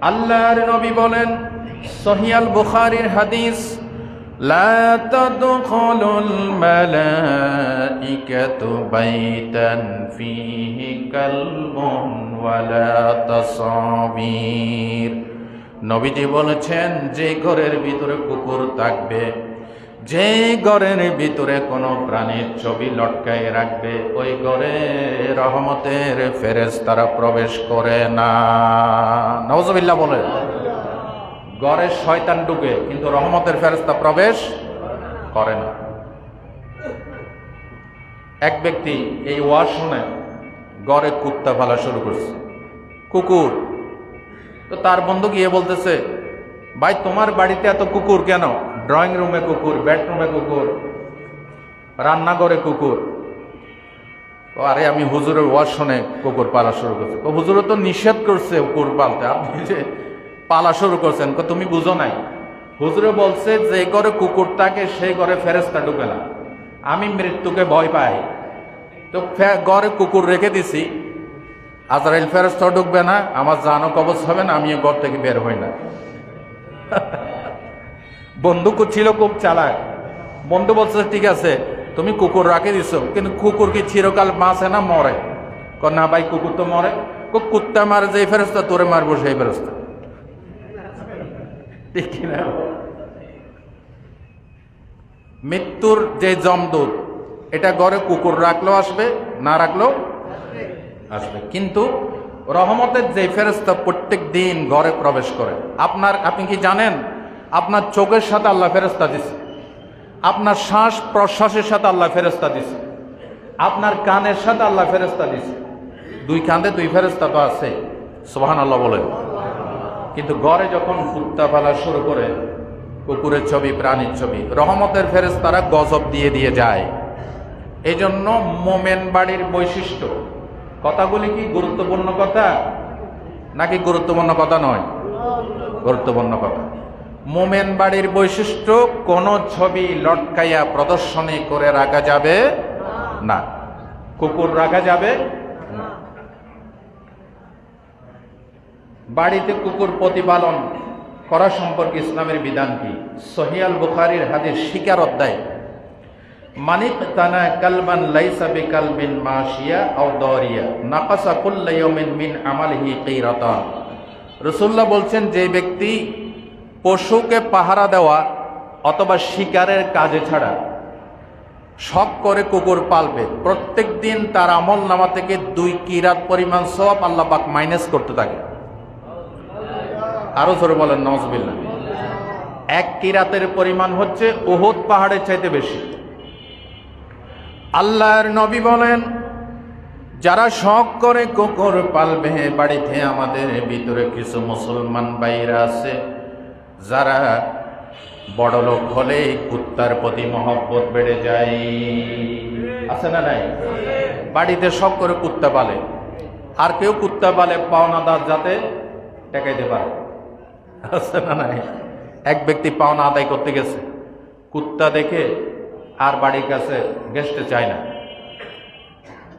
আল্লাহর নবী বলেন, সহিহ আল বুখারীর হাদিস, লা তাদখুলুল মালাইকাতু বাইতান ফীহি কালবুন ওয়ালা তাসাবির। নবীজি বলেছেন, যে ঘরের ভিতরে কুকুর থাকবে, যে ঘরের ভিতরে কোনো প্রাণীর ছবি লটকায় রাখবে, ওই ঘরে রহমতের ফেরেশতারা প্রবেশ করে না। নাউজুবিল্লাহ বলে। ঘরে শয়তান ঢুকে কিন্তু রহমতের ফেরেশতা প্রবেশ করে না। এক ব্যক্তি এই ওয়াজ শুনে ঘরে কুত্তা পালা শুরু করছে, কুকুর। তো তার বন্ধু গিয়ে বলতেছে, ভাই তোমার বাড়িতে এত কুকুর কেন? ড্রয়িং রুমে কুকুর, বেডরুমে কুকুর, রান্নাঘরে কুকুর। আরে আমি হুজুরের ওয়াজ শুনে কুকুর পালা শুরু করছি। হুজুরও তো নিষেধ করছে কুকুর পালতে, আপনি যে পালা শুরু করছেন। তুমি বুঝো নাই, হুজুরে বলছে যে ঘরে কুকুর থাকে সেই ঘরে ফেরেশতা ঢুকে না। আমি মৃত্যুকে ভয় পাই, তো ঘরে কুকুর রেখে দিছি, আজরাইল ফেরেশতা ঢুকবে না, আমার জানও কবজ হবে না, আমিও ঘর থেকে বের হই না। বন্ধু ছিল খুব চালাক। বন্ধু বলছে, ঠিক আছে তুমি কুকুর রাখে দিছো, কিন্তু কুকুর কি চিরকাল বাঁচে না মরে? না ভাই, কুকুর তো মরে। কুত্তা মারে যে ফেরেশতা, তোরে মারবো সেই ফেরেশতা। ঠিক কিনা? মৃত্যুর যে যমদূত, এটা ঘরে কুকুর রাখলেও আসবে, না রাখলেও আসবে। কিন্তু রহমতের যে ফেরেশতা প্রত্যেক দিন ঘরে প্রবেশ করে। আপনি কি জানেন, আপনার চোখের সাথে আল্লাহ ফেরেশতা দিছে, আপনার শ্বাস প্রশ্বাসের সাথে আল্লাহ ফেরেশতা দিছে, আপনার কানের সাথে আল্লাহ ফেরেশতা দিছে। দুই কাঁধে দুই ফেরেশতা তো আছে, সুবহানাল্লাহ বলেন। কিন্তু ঘরে যখন কুত্তা পালা শুরু করে, কুকুরের ছবি, প্রাণীর ছবি, রহমতের ফেরেশতারা গজব দিয়ে দিয়ে যায়। এই জন্য মোমেন বাড়ির বৈশিষ্ট্য। কথাগুলি কি গুরুত্বপূর্ণ কথা নাকি গুরুত্বপূর্ণ কথা নয়? গুরুত্বপূর্ণ কথা। মোমেন বাড়ির বৈশিষ্ট্য, কোন ছবি লটকাইয়া প্রদর্শনী করে রাখা যাবে না, কুকুর রাখা যাবে না। বাড়িতে কুকুর প্রতিপালন করা সম্পর্কে ইসলামের বিধান কি? সহিহ আল বুখারীর হাদিস, শিকার অধ্যায়, মানিক তানা কালবান লাইসা বিকালবিন মাশিয়া আও দারিয়া নাকাসা কুল্লা ইয়াউমিন মিন আমালিহি কিরাতান। রাসূলুল্লাহ বলছেন, যে ব্যক্তি পশুকে পাহারা দেওয়া অথবা শিকারের কাজে ছাড়া শখ করে কুকুর পালবে, প্রত্যেক দিন তার আমল নামা থেকে 2 কিরাত পরিমাণ সওয়াব আল্লাহ পাক মাইনাস করতে থাকে। আরো জোরে বলেন নাউজুবিল্লাহ। 1 কিরাতের পরিমাণ হচ্ছে উহুদ পাহাড়ের চাইতে বেশি। আল্লাহর নবী বলেন, যারা শখ করে কুকুর পালবে, বাড়িতে আমাদের ভিতরে কিছু মুসলমান ভাইরা আছে যারা বড় লোক হলে কুত্তার প্রতি মহব্বত বেড়ে যায়। আছে না নাই? বাড়িতে শখ করে কুত্তা পালে, আর কেউ কুত্তা পালে পাওনাদার যাতে টেকাইতে পারে। আছে না নাই? এক ব্যক্তি পাওনা আদায় করতে গেছে, কুত্তা দেখে আর বাড়ির কাছে ঘেঁষতে চায় না।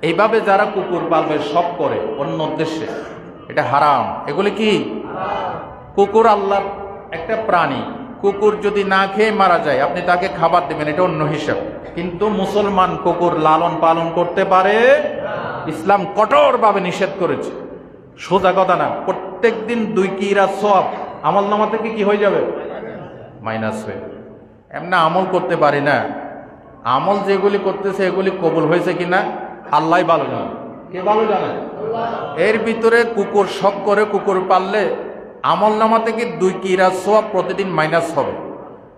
এইভাবে যারা কুকুর পালবে শখ করে অন্য উদ্দেশ্যে, এটা হারাম। এগুলি কি? কুকুর আল্লাহর একটা প্রাণী। কুকুর যদি না খেয়ে মারা যায়, আপনি তাকে খাবার দেবেন, এটা অন্য হিসাব। কিন্তু মুসলমান কুকুর লালন পালন করতে পারে, ইসলাম কঠোরভাবে নিষেধ করেছে। সোজা কথা না, প্রত্যেক দিন 2 কিরাত সওয়াব আমল নামা থেকে কি হয়ে যাবে? মাইনাস হয়ে। এমনি আমল করতে পারি না, আমল যেগুলি করতেছে এগুলি কবুল হয়েছে কিনা আল্লাহ ভালো জানে। কে ভালো জানে? এর ভিতরে কুকুর শখ করে কুকুর পাললে আমল নামা থেকে 2 কিরাত সওয়াব প্রতিদিন মাইনাস হবে।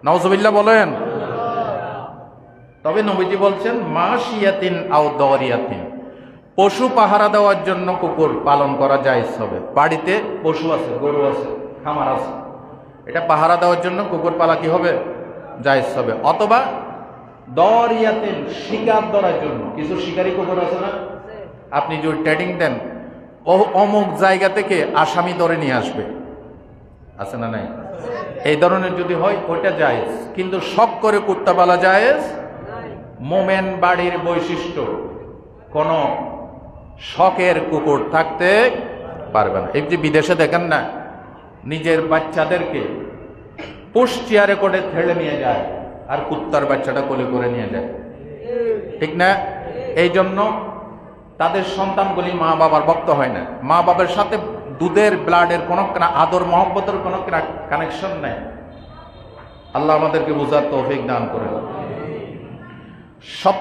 নাউজুবিল্লাহ বলেন। তবে নবীজি বলছেন, মাশিয়াতিন আও দারিয়াতিন, পশু পাহারা দেওয়ার জন্য কুকুর পালন করা জায়েজ হবে। বাড়িতে পশু আছে, গরু আছে, খামার আছে, এটা পাহারা দেওয়ার জন্য কুকুর পালা কি হবে? জায়েজ হবে। অথবা দরিয়াতিন, শিকার ধরার জন্য, কিছু শিকারী কুকুর আছে না, আপনি যদি ট্রেডিং দেন, অমুক জায়গা থেকে আসামি ধরে নিয়ে আসবে, আছে না নাই? এই ধরনের যদি হয় ওইটা জায়েজ, কিন্তু শখ করে কুত্তা পালা জায়েজ। মোমেন বাড়ির বৈশিষ্ট্য, কোন শখের কুকুর থাকতে পারবে না। এই যে বিদেশে দেখেন না, নিজের বাচ্চাদেরকে পুশ চেয়ারে করে ঠেলে নিয়ে যায় আর কুত্তার বাচ্চাটা কোলে করে নিয়ে যায়, ঠিক না? এই জন্য তাদের সন্তানগুলি মা বাবার ভক্ত হয় না। মা বাবার সাথে দুধের ব্লাডের কোনো আদর মহব্বতের কোনো কানেকশন নেই। আল্লাহ আমাদেরকে বোঝার তৌফিক দান করেন। সব